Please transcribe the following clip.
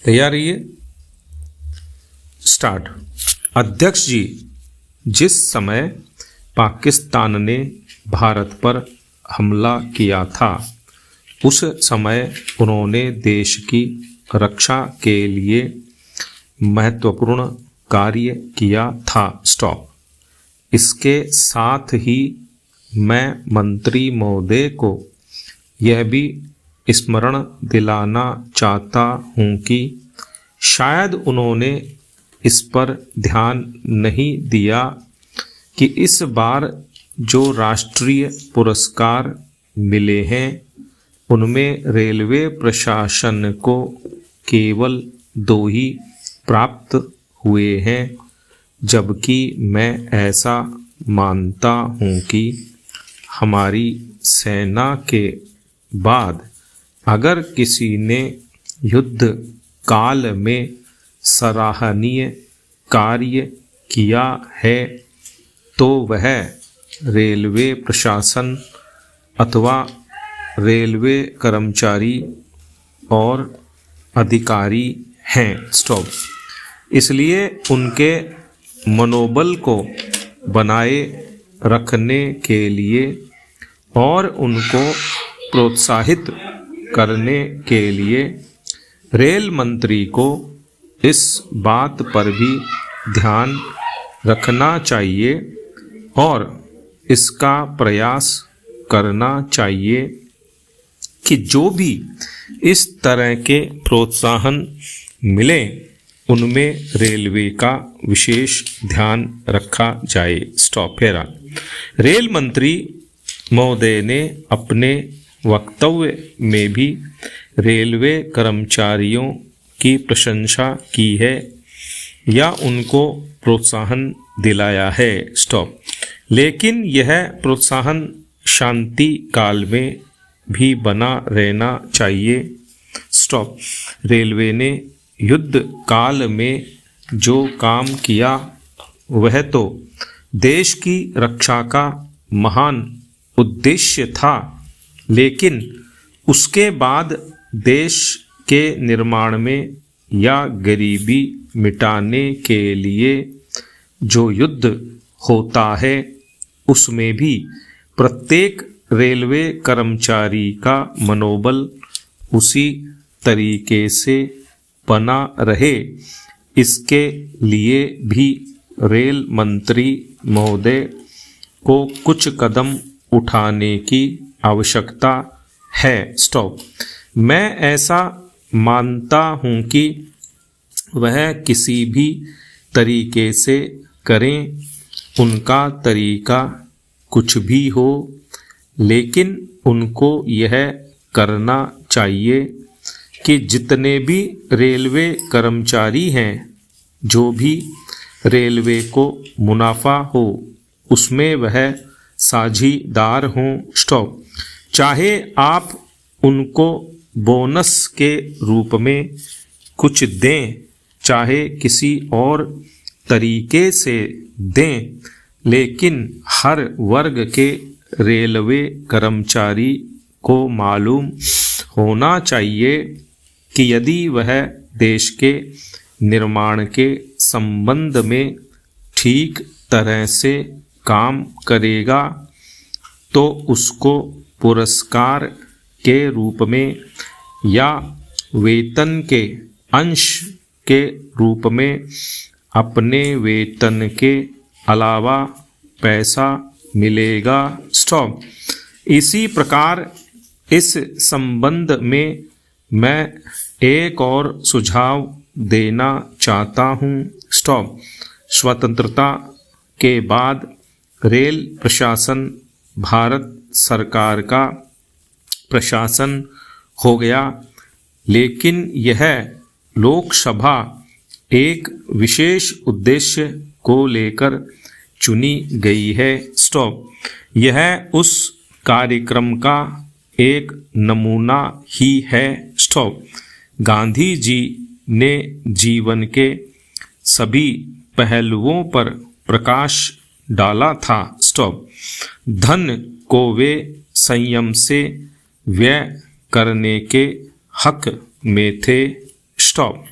तैयार रहिए। स्टार्ट। अध्यक्ष जी, जिस समय पाकिस्तान ने भारत पर हमला किया था उस समय उन्होंने देश की रक्षा के लिए महत्वपूर्ण कार्य किया था। स्टॉप। इसके साथ ही मैं मंत्री महोदय को यह भी स्मरण दिलाना चाहता हूँ कि शायद उन्होंने इस पर ध्यान नहीं दिया कि इस बार जो राष्ट्रीय पुरस्कार मिले हैं उनमें रेलवे प्रशासन को केवल 2 ही प्राप्त हुए हैं, जबकि मैं ऐसा मानता हूँ कि हमारी सेना के बाद अगर किसी ने युद्ध काल में सराहनीय कार्य किया है तो वह रेलवे प्रशासन अथवा रेलवे कर्मचारी और अधिकारी हैं। स्टॉप। इसलिए उनके मनोबल को बनाए रखने के लिए और उनको प्रोत्साहित करने के लिए रेल मंत्री को इस बात पर भी ध्यान रखना चाहिए और इसका प्रयास करना चाहिए कि जो भी इस तरह के प्रोत्साहन मिले उनमें रेलवे का विशेष ध्यान रखा जाए। स्टॉप। फेरा। रेल मंत्री महोदय ने अपने वक्तव्य में भी रेलवे कर्मचारियों की प्रशंसा की है या उनको प्रोत्साहन दिलाया है। स्टॉप। लेकिन यह प्रोत्साहन शांति काल में भी बना रहना चाहिए। स्टॉप। रेलवे ने युद्ध काल में जो काम किया वह तो देश की रक्षा का महान उद्देश्य था, लेकिन उसके बाद देश के निर्माण में या गरीबी मिटाने के लिए जो युद्ध होता है उसमें भी प्रत्येक रेलवे कर्मचारी का मनोबल उसी तरीके से बना रहे, इसके लिए भी रेल मंत्री महोदय को कुछ कदम उठाने की आवश्यकता है। स्टॉप। मैं ऐसा मानता हूँ कि वह किसी भी तरीके से करें, उनका तरीका कुछ भी हो, लेकिन उनको यह करना चाहिए कि जितने भी रेलवे कर्मचारी हैं, जो भी रेलवे को मुनाफा हो उसमें वह साझीदार हों। स्टॉप। चाहे आप उनको बोनस के रूप में कुछ दें, चाहे किसी और तरीके से दें, लेकिन हर वर्ग के रेलवे कर्मचारी को मालूम होना चाहिए कि यदि वह देश के निर्माण के संबंध में ठीक तरह से काम करेगा तो उसको पुरस्कार के रूप में या वेतन के अंश के रूप में अपने वेतन के अलावा पैसा मिलेगा। स्टॉप। इसी प्रकार इस संबंध में मैं एक और सुझाव देना चाहता हूँ। स्टॉप। स्वतंत्रता के बाद रेल प्रशासन भारत सरकार का प्रशासन हो गया, लेकिन यह लोकसभा एक विशेष उद्देश्य को लेकर चुनी गई है। स्टॉप। यह उस कार्यक्रम का एक नमूना ही है। स्टॉप। गांधी जी ने जीवन के सभी पहलुओं पर प्रकाश डाला था। स्टॉप। धन को वे संयम से व्यय करने के हक में थे। स्टॉप।